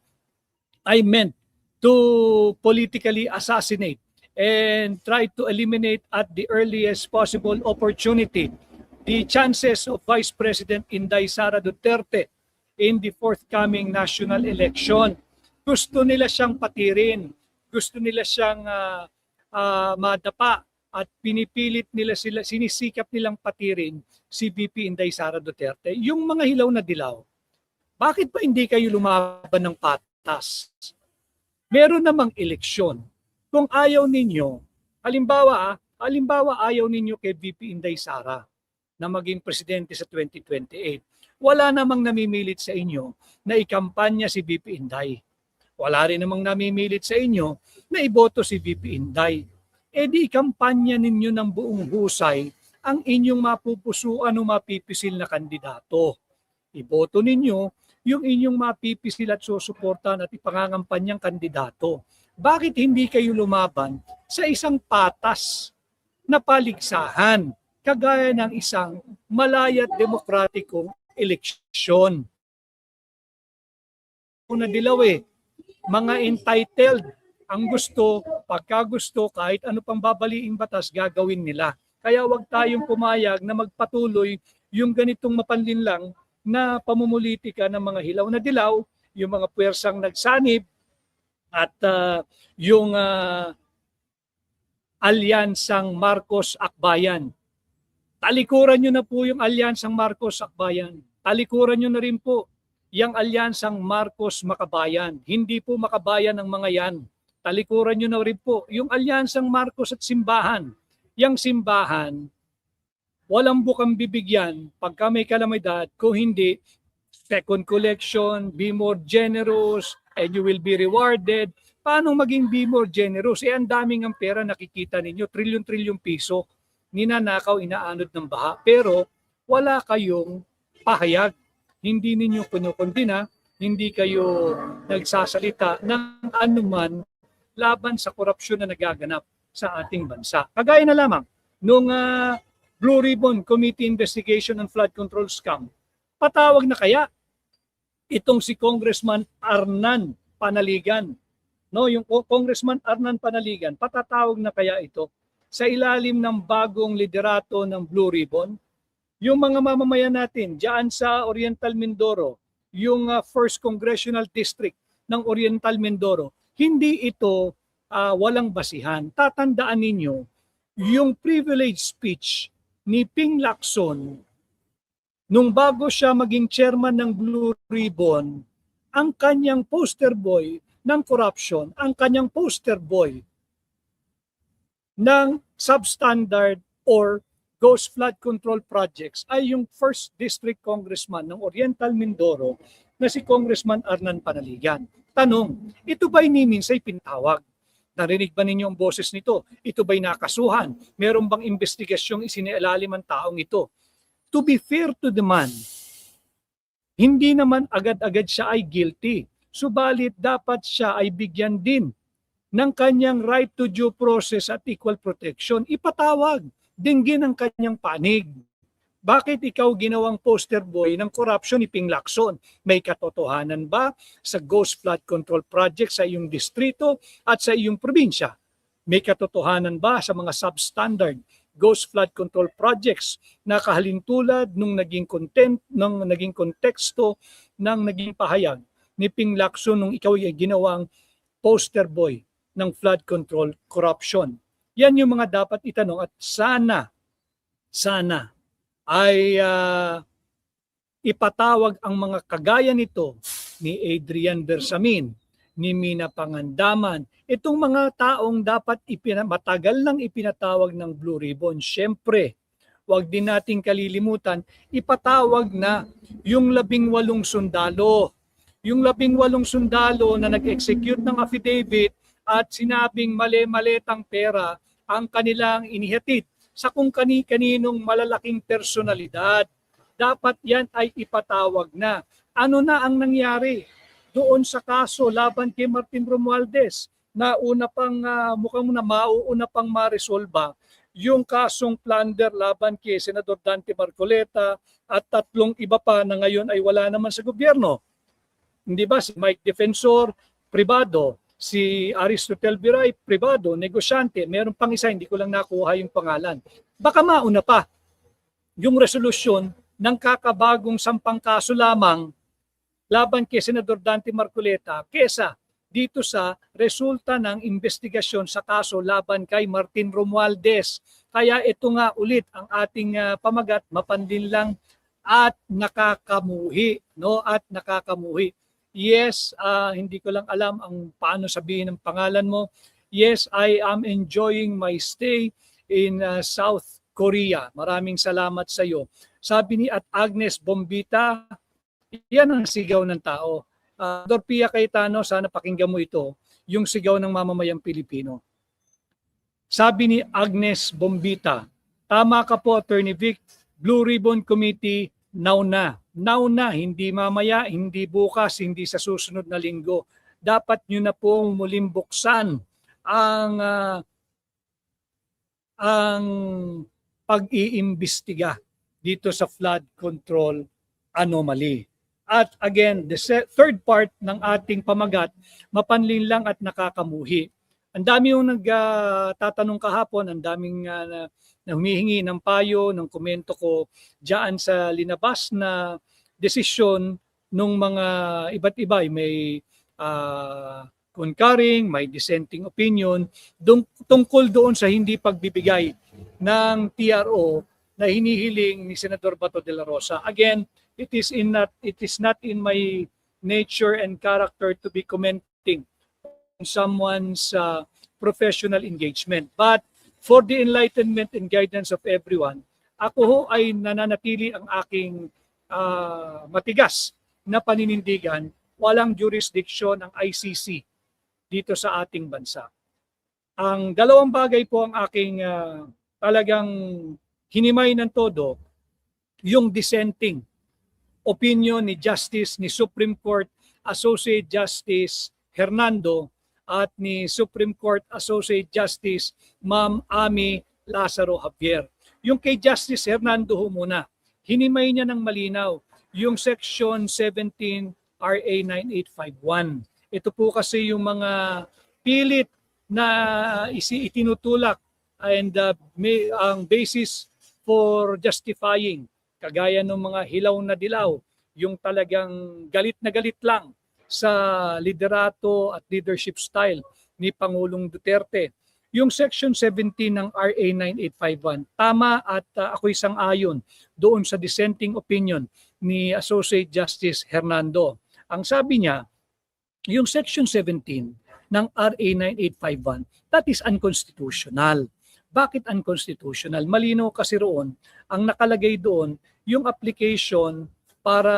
ay meant to politically assassinate and try to eliminate at the earliest possible opportunity the chances of Vice President Inday Sara Duterte in the forthcoming national election. Gusto nila siyang patirin. Gusto nila siyang madapa at pinipilit nila sila, sinisikap nilang patirin si VP Inday Sara Duterte. Yung mga hilaw na dilaw, bakit pa hindi kayo lumaban ng patas? Meron namang eleksyon. Kung ayaw ninyo, halimbawa ayaw ninyo kay VP Inday Sara na maging presidente sa 2028. Wala namang namimilit sa inyo na ikampanya si VP Inday. Wala rin namang namimilit sa inyo na iboto si VP Inday. E di ikampanya ninyo ng buong husay ang inyong mapupusuan o mapipisil na kandidato. Iboto ninyo yung inyong mapipisil at susuportahan at ipangangampanyang kandidato. Bakit hindi kayo lumaban sa isang patas na paligsahan kagaya ng isang malaya at demokratikong eleksyon? Una dilaw mga entitled ang gusto, pagka gusto, kahit ano pang babaliing batas, gagawin nila. Kaya wag tayong pumayag na magpatuloy yung ganitong mapanlinlang na pamumulitika ng mga hilaw na dilaw, yung mga puwersang nagsanib, at yung alyansang Marcos-Akbayan. Talikuran nyo na po yung alyansang Marcos-Akbayan. Talikuran nyo na rin po yung alyansang Marcos-Makabayan. Hindi po makabayan ang mga yan. Talikuran nyo na rin po yung alyansang Marcos at simbahan. Yang simbahan, walang bukang bibigyan pagka may kalamidad, kung hindi, second collection, be more generous, and you will be rewarded. Paano maging be more generous? Ang daming ang pera nakikita ninyo, trilyon-trilyon piso, ninanakaw, inaanod ng baha. Pero wala kayong pahayag. Hindi ninyo kinukondina, hindi kayo nagsasalita ng anuman laban sa korupsyon na nagaganap sa ating bansa. Kagaya na lamang nung Blue Ribbon Committee Investigation on Flood Control Scam, patawag na kaya itong si Congressman Arnan Panaligan. No, yung Congressman Arnan Panaligan, patatawag na kaya ito sa ilalim ng bagong liderato ng Blue Ribbon? Yung mga mamamayan natin diyan sa Oriental Mindoro, yung 1st Congressional District ng Oriental Mindoro, hindi ito walang basihan. Tatandaan ninyo, yung privilege speech ni Ping Lacson, nung bago siya maging chairman ng Blue Ribbon, ang kanyang poster boy ng corruption, ang kanyang poster boy ng substandard or ghost flood control projects ay yung 1st District Congressman ng Oriental Mindoro na si Congressman Arnan Panaligan. Tanong, ito ba'y ni minsay pinatawag? Narinig ba ninyo ang boses nito? Ito ba'y nakasuhan? Meron bang investigasyong isinilalim ang taong ito? To be fair to the man, hindi naman agad-agad siya ay guilty. Subalit dapat siya ay bigyan din ng kanyang right to due process at equal protection. Ipatawag, dinggin ang kanyang panig. Bakit ikaw ginawang poster boy ng corruption ni Ping Lacson? May katotohanan ba sa ghost flood control project sa iyong distrito at sa iyong probinsya? May katotohanan ba sa mga substandard ghost flood control projects na kahalintulad nung naging content, nung naging konteksto ng naging pahayag ni Ping Lacson nung ikaw ay ginawang poster boy ng flood control corruption? Yan yung mga dapat itanong at sana ay ipatawag ang mga kagaya nito ni Adrian Bersamin, ni Mina Pangandaman, itong mga taong dapat matagal nang ipinatawag ng Blue Ribbon. Siyempre, wag din nating kalilimutan, ipatawag na yung 18 sundalo. Yung 18 sundalo na nag-execute ng affidavit at sinabing mali-malitang pera ang kanilang inihatid sa kung kani-kaninong malalaking personalidad. Dapat yan ay ipatawag na. Ano na ang nangyari doon sa kaso laban kay Martin Romualdez na mukhang mauuna pang maresolba yung kasong plunder laban kay Senador Dante Marcoleta at 3 iba pa na ngayon ay wala naman sa gobyerno. Hindi ba si Mike Defensor, pribado, si Aristotel Viray, pribado, negosyante, meron pang isa, hindi ko lang nakuha yung pangalan. Baka mauna pa yung resolusyon ng kakabagong 10 kaso lamang laban kay Senador Dante Marcoleta kesa dito sa resulta ng investigasyon sa kaso laban kay Martin Romualdez. Kaya ito nga ulit ang ating pamagat, mapanlinlang at nakakamuhi, no? At nakakamuhi. Yes, hindi ko lang alam ang paano sabihin ng pangalan mo. Yes, I am enjoying my stay in South Korea. Maraming salamat sa iyo. Sabi ni at Agnes Bombita, yan ang sigaw ng tao. Dorpia Cayetano, sana pakinggan mo ito, yung sigaw ng mamamayang Pilipino. Sabi ni Agnes Bombita, tama ka po Attorney Vic, Blue Ribbon Committee, now na. Now na, hindi mamaya, hindi bukas, hindi sa susunod na linggo. Dapat nyo na pong muling buksan ang pag-iimbestiga dito sa flood control anomaly. At again, the third part ng ating pamagat, mapanlinlang at nakakamuhi. Ang dami yung nagtatanong kahapon, ang daming na humihingi ng payo, ng komento ko diyan sa linabas na desisyon ng mga iba't iba. May concurring, may dissenting opinion tungkol doon sa hindi pagbibigay ng TRO na hinihiling ni Senador Bato de la Rosa. Again, it is not in my nature and character to be commenting on someone's professional engagement. But for the enlightenment and guidance of everyone, ako ho ay nananatili ang aking matigas na paninindigan, walang jurisdiction ang ICC dito sa ating bansa. Ang dalawang bagay po ang aking talagang hinimay ng todo, yung dissenting opinion ni Supreme Court Associate Justice Hernando at ni Supreme Court Associate Justice Ma'am Amy Lazaro Javier. Yung kay Justice Hernando ho muna, hinimay niya ng malinaw yung Section 17 RA 9851. Ito po kasi yung mga pilit na itinutulak and ang basis for justifying, kagaya ng mga hilaw na dilaw, yung talagang galit na galit lang sa liderato at leadership style ni Pangulong Duterte. Yung Section 17 ng RA 9851, tama at ako'y sang-ayon doon sa dissenting opinion ni Associate Justice Hernando. Ang sabi niya, yung Section 17 ng RA 9851, that is unconstitutional. Bakit unconstitutional? Malinaw kasi roon, ang nakalagay doon, yung application para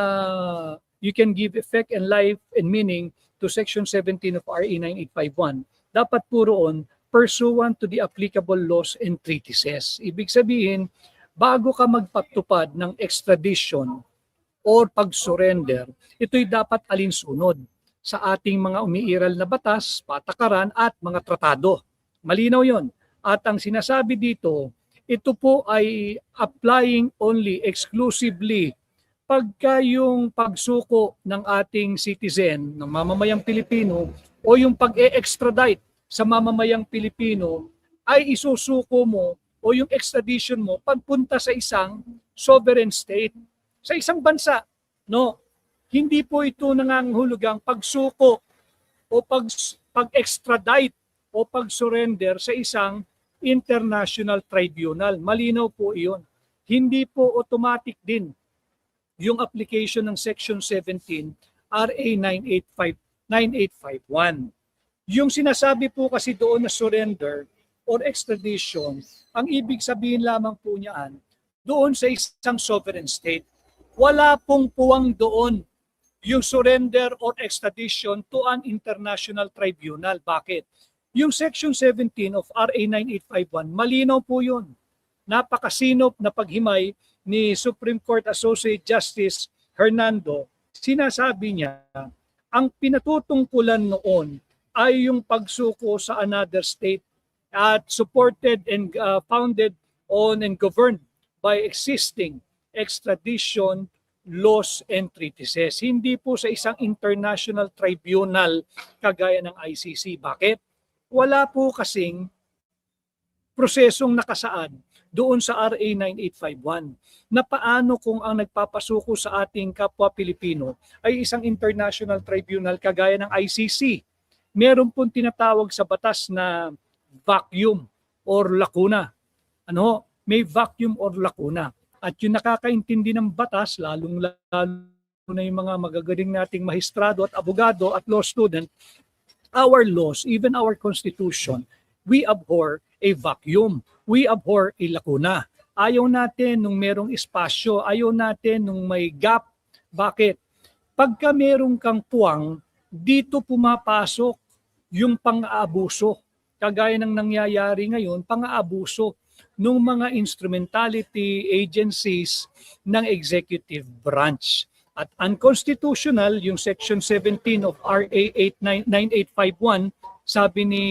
you can give effect and life and meaning to Section 17 of RA 9851. Dapat po roon, pursuant to the applicable laws and treatises. Ibig sabihin, bago ka magpatupad ng extradition or pag-surrender, ito'y dapat alinsunod sa ating mga umiiral na batas, patakaran at mga tratado. Malinaw yon. At ang sinasabi dito, ito po ay applying only exclusively pagka yung pagsuko ng ating citizen, ng mamamayang Pilipino, o yung pag-e-extradite sa mamamayang Pilipino ay isusuko mo o yung extradition mo pagpunta sa isang sovereign state, sa isang bansa. No, hindi po ito nangangahulugang pagsuko o pag-extradite o pag-surrender sa isang international tribunal. Malinaw po iyon. Hindi po automatic din yung application ng Section 17 RA 9851. Yung sinasabi po kasi doon na surrender or extradition, ang ibig sabihin lamang po niyan, doon sa isang sovereign state. Wala pong puwang doon yung surrender or extradition to an international tribunal. Bakit? Yung Section 17 of RA 9851, malinaw po yun. Napakasinop na paghimay ni Supreme Court Associate Justice Hernando. Sinasabi niya, ang pinatutungkulan noon ay yung pagsuko sa another state at supported and founded on and governed by existing extradition laws and treatises. Hindi po sa isang international tribunal kagaya ng ICC. Bakit? Wala po kasing prosesong nakasaad doon sa RA 9851 na paano kung ang nagpapasuko sa ating kapwa Pilipino ay isang international tribunal kagaya ng ICC. meron pong tinatawag sa batas na vacuum or lacuna. Ano? May vacuum or lacuna. At yung nakakaintindi ng batas, lalong-lalo na yung mga magagaling nating mahistrado at abogado at law student, our laws, even our constitution, we abhor a vacuum. We abhor a lacuna. Ayaw natin nung merong espasyo, ayaw natin nung may gap. Bakit? Pagka merong kang puwang, dito pumapasok yung pang-aabuso. Kagaya ng nangyayari ngayon, pang-aabuso ng mga instrumentality agencies ng executive branch. At unconstitutional, yung Section 17 of RA 9851, sabi ni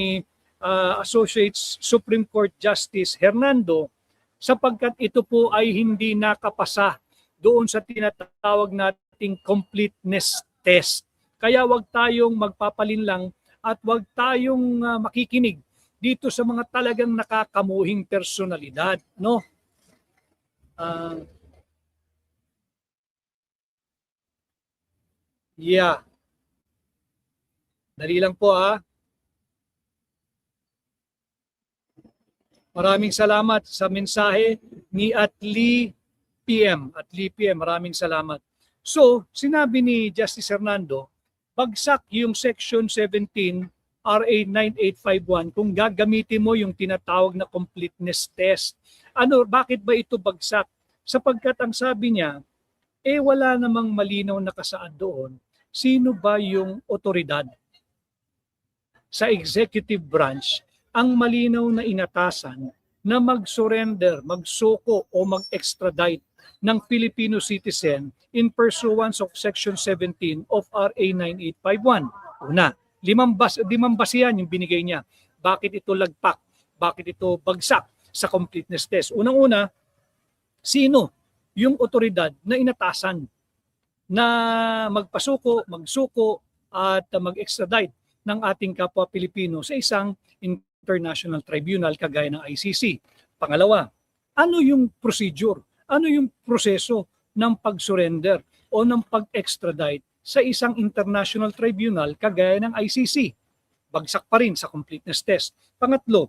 Associate Supreme Court Justice Hernando, sapagkat ito po ay hindi nakapasa doon sa tinatawag nating completeness test. Kaya wag tayong magpapalinlang at wag tayong makikinig dito sa mga talagang nakakamuhing personalidad, no? Yeah. Dali lang po ha. Maraming salamat sa mensahe ni Atli PM. Atli PM, maraming salamat. So, sinabi ni Justice Hernando, bagsak yung Section 17 RA 9851 kung gagamitin mo yung tinatawag na completeness test. Ano, bakit ba ito bagsak? Sapagkat ang sabi niya, wala namang malinaw na kasaad doon. Sino ba yung otoridad sa executive branch ang malinaw na inatasan na mag-surrender, magsuko o mag-extradite ng Filipino citizen in pursuance of Section 17 of RA 9851. Una, limang basihan yung binigay niya. Bakit ito lagpak? Bakit ito bagsak sa completeness test? Unang-una, sino yung otoridad na inatasan na magpasuko, magsuko at mag-extradite ng ating kapwa Pilipino sa isang international tribunal kagaya ng ICC. Pangalawa, ano yung procedure? Ano yung proseso ng pag-surrender o ng pag-extradite sa isang international tribunal kagaya ng ICC? Bagsak pa rin sa completeness test. Pangatlo,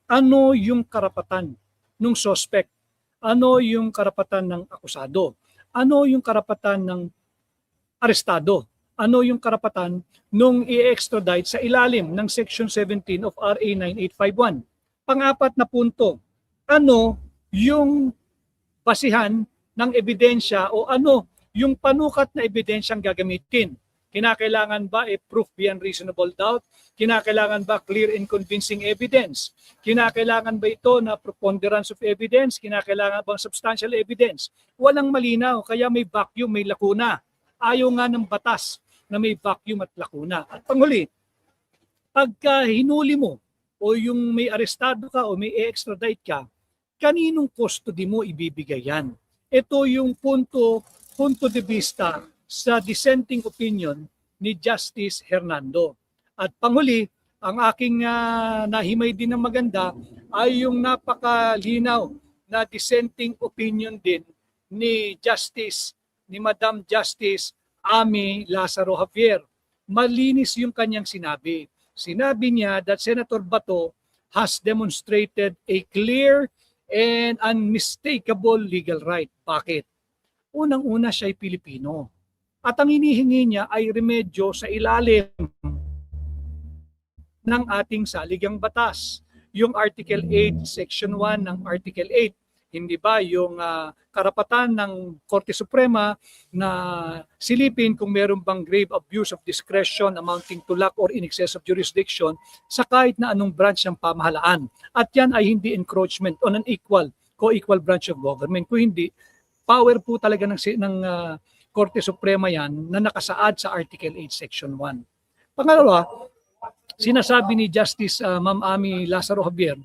ano yung karapatan ng suspect? Ano yung karapatan ng akusado? Ano yung karapatan ng arestado? Ano yung karapatan nung i-extradite sa ilalim ng Section 17 of RA 9851? Pang-apat na punto, ano yung basihan ng ebidensya o ano yung panukat na ebidensyang gagamitin? Kinakailangan ba proof beyond reasonable doubt? Kinakailangan ba clear and convincing evidence? Kinakailangan ba ito na preponderance of evidence? Kinakailangan ba substantial evidence? Walang malinaw, kaya may vacuum, may lacuna. Ayaw nga ng batas na may vacuum at lacuna. At panghuli, pagka hinuli mo o yung may arestado ka o may extradite ka, kaninong custody mo ibibigay yan? Ito yung punto de vista sa dissenting opinion ni Justice Hernando. At panghuli, ang aking nahimay din ng maganda ay yung napakalinaw na dissenting opinion din ni Madam Justice Amy Lazaro Javier. Malinis yung kanyang sinabi. Sinabi niya that Senator Bato has demonstrated a clear and unmistakable legal right. Bakit? Unang-una siya ay Pilipino. At ang hinihingi niya ay remedyo sa ilalim ng ating saligang batas. Yung Article 8, Section 1 ng Article 8. Hindi ba yung karapatan ng Korte Suprema na silipin kung meron bang grave abuse of discretion amounting to lack or in excess of jurisdiction sa kahit na anong branch ng pamahalaan. At yan ay hindi encroachment on an co-equal branch of government. Kung hindi, power po talaga ng Korte Suprema yan na nakasaad sa Article 8, Section 1. Pangalawa, sinasabi ni Justice Ma'am Amy Lazaro Javier,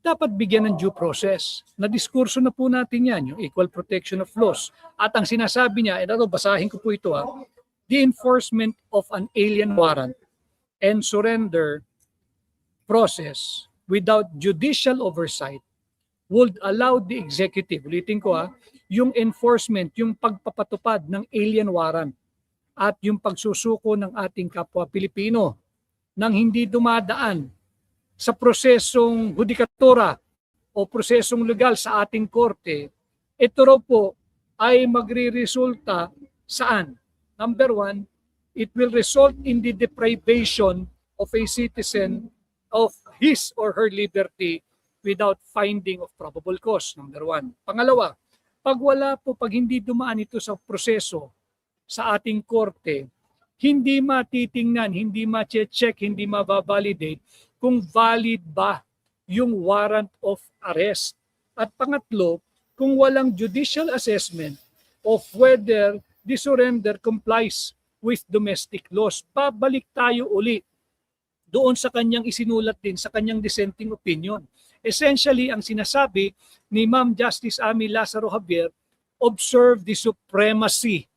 dapat bigyan ng due process. Na-diskurso na po natin yan, yung equal protection of laws. At ang sinasabi niya, basahin ko po ito the enforcement of an alien warrant and surrender process without judicial oversight would allow the executive, ulitin ko yung enforcement, yung pagpapatupad ng alien warrant at yung pagsusuko ng ating kapwa Pilipino nang hindi dumadaan sa prosesong hudikatura o prosesong legal sa ating korte, ito raw po ay magre-resulta saan? Number one, it will result in the deprivation of a citizen of his or her liberty without finding of probable cause. Number one. Pangalawa, pag hindi dumaan ito sa proseso sa ating korte, hindi matitingnan, hindi ma-check, hindi ma-validate kung valid ba yung warrant of arrest. At pangatlo, kung walang judicial assessment of whether the surrender complies with domestic laws, babalik tayo uli doon sa kanyang isinulat din, sa kanyang dissenting opinion. Essentially, ang sinasabi ni Ma'am Justice Amy Lazaro Javier, observe the supremacy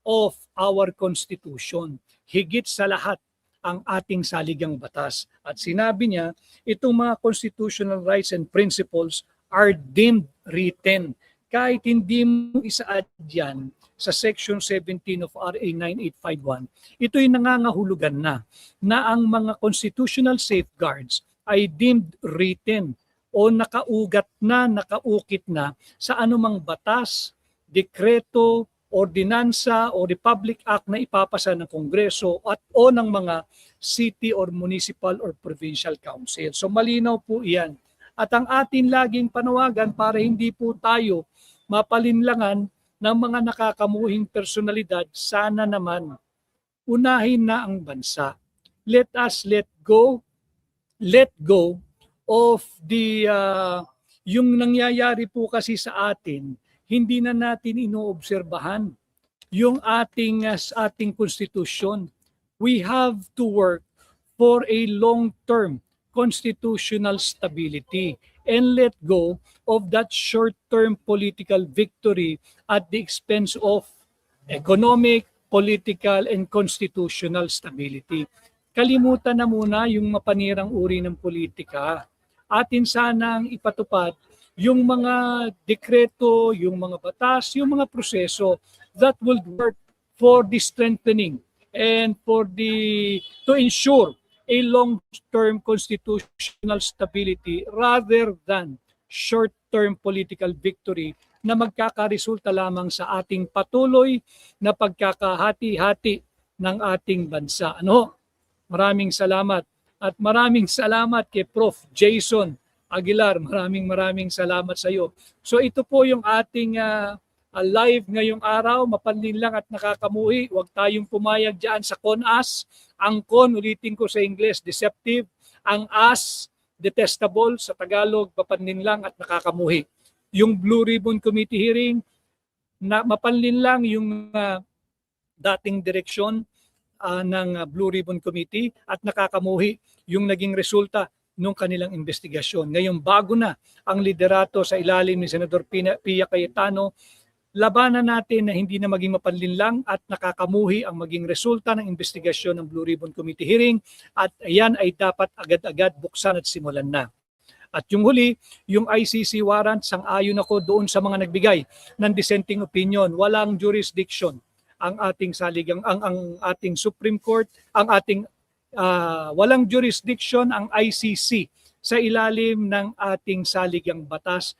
of our Constitution. Higit sa lahat ang ating saligang batas. At sinabi niya, itong mga constitutional rights and principles are deemed written. Kahit hindi mo isaad yan sa Section 17 of RA 9851, ito'y nangangahulugan na ang mga constitutional safeguards ay deemed written o nakaugat na, nakaukit na sa anumang batas, dekreto, ordinansa o Republic Act na ipapasa ng Kongreso at o ng mga city or municipal or provincial council. So malinaw po iyan. At ang atin laging panawagan para hindi po tayo mapalinlangan ng mga nakakamuhing personalidad, sana naman unahin na ang bansa. Let us let go of the yung nangyayari po kasi sa atin. Hindi na natin inoobserbahan yung ating konstitusyon. We have to work for a long-term constitutional stability and let go of that short-term political victory at the expense of economic, political, and constitutional stability. Kalimutan na muna yung mapanirang uri ng politika. Atin sanang ipatupad yung mga dekreto, yung mga batas, yung mga proseso that will work for the strengthening and to ensure a long-term constitutional stability rather than short-term political victory na magkakaresulta lamang sa ating patuloy na pagkakahati-hati ng ating bansa. Maraming salamat at maraming salamat kay Prof. Jason Aguilar, maraming salamat sa iyo. So ito po yung ating live ngayong araw, mapanlin lang at nakakamuhi. Huwag tayong pumayag dyan sa con-as. Ang con, ulitin ko sa English, deceptive. Ang as, detestable. Sa Tagalog, mapanlin lang at nakakamuhi. Yung Blue Ribbon Committee hearing, mapanlin lang yung dating direksyon ng Blue Ribbon Committee at nakakamuhi yung naging resulta nung kanilang investigasyon. Ngayon, bago na ang liderato sa ilalim ni Senador Pia Cayetano, labanan natin na hindi na maging mapanlinlang at nakakamuhi ang maging resulta ng investigasyon ng Blue Ribbon Committee hearing at ayan ay dapat agad-agad buksan at simulan na. At yung huli, yung ICC warrant, sang-ayon ako doon sa mga nagbigay ng dissenting opinion. Walang jurisdiction ang ating ang ating Supreme Court, ang ating walang jurisdiction ang ICC sa ilalim ng ating saligang batas